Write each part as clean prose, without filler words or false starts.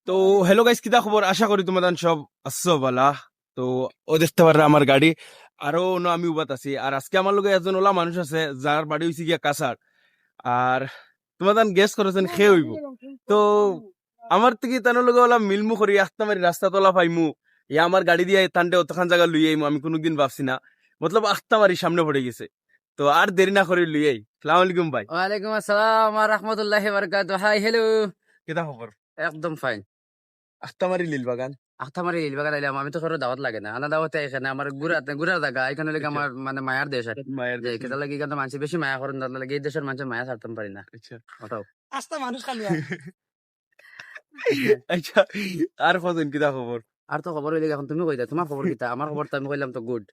তো hello guys, কিতা খবর? আশা করি তোমাদের সব আছো বালা। তো ও দেখতে পাররা আমার গাড়ি, আরো অন্য আমি উবাত আছি। আর আজকে আমার লগে একজন ওলা মানুষ আছে যার বাড়ি হইছে গিয়া কাছাড়। আর তোমাদের গেস করেছেন খে হইব। তো আমার থেকে তানোর লগে ওলা মিলমু করি আস্তা মারি রাস্তা তোলা পাইমু, ইয়া আমার গাড়ি দিয়ে তান্ডে অতখান জায়গা লুই আইমু, আমি কোনোদিন ভাবছি না। মতলব আস্তা মারি সামনে পড়ে গেছে। তো আর দেরি না করে লুই আই। সালাম আলাইকুম ভাই। ওয়ালাইকুম আসসালাম ওয়া রাহমাতুল্লাহি ওয়া বারাকাতুহু। হাই হ্যালো, কিতা খবর? একদম ফাইন। আস্তা মারি লিল বাগান। আখতামারি ইলবাগান আইলাম, আমি তো কারো দাওয়াত লাগে না, আনা দাওয়াতে এখানে আমার গুড়ার জায়গা, এখানে লাগে আমার মানে মায়ার দেশ আর কি। মায়ের যে কেতা লাগে এখানে মানুষ বেশি মায়া করেন, তার লাগে এই দেশের মানুষের মায়া ছাড়তাম পারি না। আচ্ছা ওটাও আস্তা মানুষ খালি আচ্ছা, আর কজন কিতা খবর? আর তো খবর হইলে এখন তুমি কইতা তোমার খবর কিতা, আমার খবর তো আমি কইলাম তো গুড।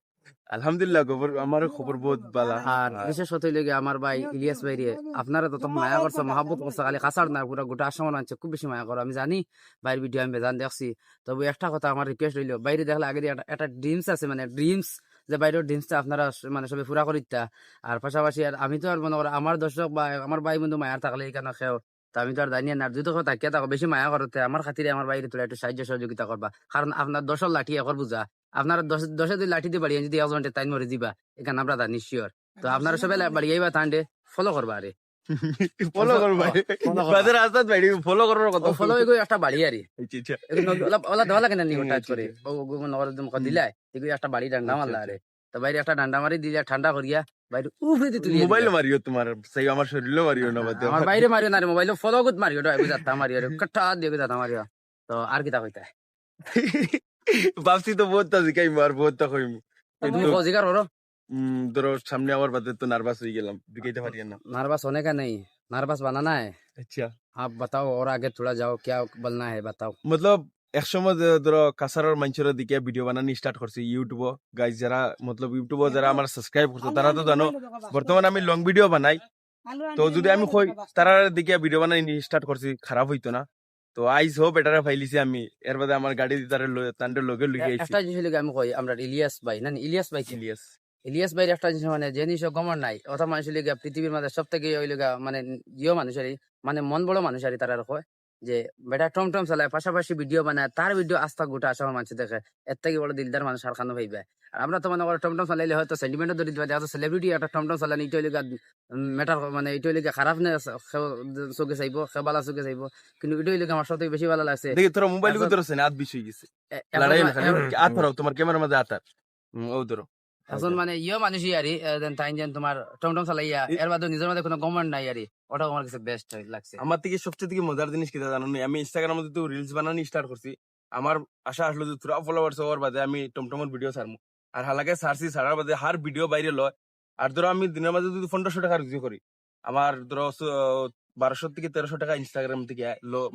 আলহামদুলিল্লাহ, খবর আমার খবর বহুত বালা। আর বিশেষ কথা হইলে গিয়ে আমার ভাই ইলিয়াস ভাই রে, আপনারা তো মায়া করছে, মহাব্বত করছে, খালি কাছাড় না পুরা গোটা আসামের মানুষ খুব বেশি মায়া করো, আমি জানি। বাইরের ভিডিও আমি বেজান দেখছি, তবে একটা কথা আমার রিকোয়েস্ট হইলো, বাইরে দেখলে আগে দিয়ে একটা ড্রিমস আছে, মানে ড্রিমস, যে বাইরের ড্রিমসটা আপনারা মানে সবাই পুরা করিতা। আর পাশাপাশি আর আমি তো আর মনে করো আমার দর্শক বা আমার ভাই বন্ধু মায়ার থাকলে এখানে খেও, তো আমি তো আর জানি না, যদি কথা তাকিয়া থাকো বেশি মায়া করতে আমার খাতিরে আমার বাইরে তোরা একটু সাহায্য সহযোগিতা করবা, কারণ আপনার দশর লাঠি একর বুঝা, আপনারা দশে দুই লাঠি দিয়ে বাড়িয়ে যদি একজনটা টাইম মরে দিবা, এখানে আমরা জানি শিওর। তো আপনারা সবাই বাড়িয়েবা তান্ডে ফলো করবা আরে ফলো কর ভাই, বাজার আসাদ ভাই ফলো করার কথা। ফলো এগুলো একটা বাড়ি আরে আচ্ছা ওলা দেওয়া লাগে না নিও টাচ করে দিলাই এগুলো একটা বাড়ি ডান্ডা মারলা আরে, তো বাইরে একটা ডান্ডা মারি দিলে ঠান্ডা করিয়া বাইরে উফরে দিয়ে তুলি মোবাইল মারিও তোমার, সেই আমার শরীরও মারিও না বাদে। আমার বাইরে মারিও না রে, মোবাইল ফলো গুত মারিও ডয় বুঝাতা মারিও রে কাটা দিয়ে বুঝাতা মারিও। তো আর কিতা কইতা ভাবছি তো বহুত জিকাই মার বহুত কইমু। তুমি অধিকার করো। ধরো সামনে আমার বাদে তো নার্ভাস হয়ে গেলাম, দিকাইতে পারি না। नार्वस होने का नहीं, नार्वस बनाना है। আচ্ছা आप बताओ और आगे थोड़ा जाओ, क्या बोलना है बताओ। মতলব একসময় ধরো কাছাড়ের মানুষের দিকে ভিডিও বানানি স্টার্ট করছি ইউটিউব। গাইজ যারা মতলব ইউটিউব যারা আমার সাবস্ক্রাইব করছো তারা তো জানো বর্তমানে আমি লং ভিডিও বানাই। তো যদি আমি কই তারা দিকে ভিডিও বানাই স্টার্ট করছি, খারাপ হইতো না। তো আইজ হোপ এটারে ফাইলিছি আমি, এর বাদে আমার গাড়ি তারে তান্ডে লগে লুকিয়ে আইছি। একটা জিনিস লিগে আমি কই, আমরা ইলিয়াস ভাই না ইলিয়াস ভাই কি ইলিয়াস ইলিয়াস ভাইয়ের একটা জিনিস মানে যে জিনিস গমন নাই, অথা মানুষের লিগে পৃথিবীর মধ্যে সব থেকে ওই লিগা মানে ইয়ে মানুষেরই মানে মন বড় মানুষেরই তারা কয় যে বেটা টমটম চালায় পাশাপাশি ভিডিও বানায়, তার ভিডিও আস্থা গোটা আসামের মানুষ দেখে, এর থেকে বড় দিলদার মানুষ আর খানো ভাইবে। আর আমরা তো মনে করো টমটম চালাইলে হয়তো সেন্টিমেন্টও ধরে দিবা, দেখা সেলিব্রিটি একটা টমটম চালানি এইটাই লিগা ম্যাটার, মানে এইটাই লিগা খারাপ না চোখে চাইব, সেবালা চোখে চাইব, কিন্তু এটাই লিগা আমার সবথেকে বেশি ভালো লাগছে। দেখি তোরা মোবাইল ধরছে না, হাত বিষ হয়ে গেছে। লড়াই না খালি হাত ধরো, তোমার ক্যামেরার মধ্যে হাত আর ও ধরো। এখন মানে ইয়ে মানুষই আরি তাই যেন তোমার টমটম চালাইয়া এর বাদে নিজের মধ্যে কোনো গভর্নমেন্ট নাই আরি, ওটাও আমার কাছে বেস্ট লাগছে। আমার থেকে সবচেয়ে থেকে মজার জিনিস কিটা জানো নি? আমি ইনস্টাগ্রামের মধ্যে তো রিলস বানানি স্টার্ট করছি। আমার আশা আসলো যে তোরা ফলোয়ার্স হওয়ার বাদে আমি টমটমের ভিডিও ছাড়মু। আর হালাকে ছাড়ছি, ছাড়ার বাদে হার ভিডিও বাইরে লয়। আর ধরো আমি দিনের মাঝে যদি 1500 টাকা রিভিউ করি, আমার ধরো 1200 থেকে 1300 টাকা ইনস্টাগ্রাম থেকে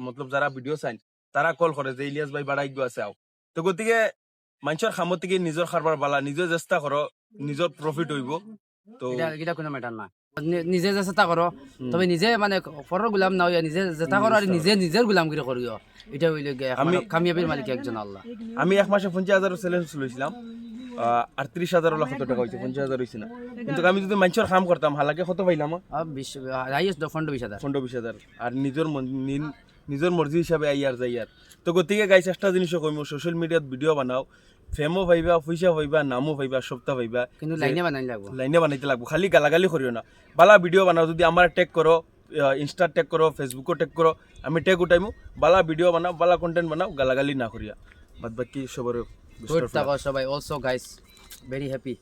মতলব যারা ভিডিও চাই তারা কল করে যে ইলিয়াস ভাই বাড়াই গো আছে আও। তো গতিকে মানুষের খামত থেকে নিজের খারবার বালা, নিজে চেষ্টা করো, নিজের প্রফিট হইব। তো এটা কোনো ম্যাটার না, নিজে চেষ্টা করো, তবে নিজে মানে পরের গুলাম না হইয়া নিজে চেষ্টা করো আর নিজে নিজের গুলামগিরি করিও, এটা হইলে আমি কামিয়াবির মালিক একজন আল্লাহ। আমি এক মাসে 50,000 চ্যালেঞ্জ লইছিলাম, 38,000 হলো 100 টাকা হয়েছে, 50,000 হয়েছে না। কিন্তু আমি যদি মানুষের কাম করতাম হালাকে কত পাইলাম? 15-20,000। আর নিজের মর্জি হিসাবে আই আর যাই আর। তো গতিকে গাইছে একটা জিনিসও কইমু, সোশ্যাল মিডিয়াত ভিডিও বানাও, ফেমও পাইবা, পয়সা পাইবা, নামও পাইবা, সপ্তাহ পাইবা, কিন্তু লাইনে বানাইতে লাগবো, খালি গালাগালি করিও না। বালা ভিডিও বানাও, যদি আমার ট্যাগ করো, ইনস্টা ট্যাগ করো, ফেসবুকও ট্যাগ করো, আমি ট্যাগ উঠাইমু। বালা ভিডিও বানাও, বালা কন্টেন্ট বানাও, গালাগালি না করিয়া। বাদ বাকি সবার সবাই অলসো গাইস ভেরি হ্যাপি।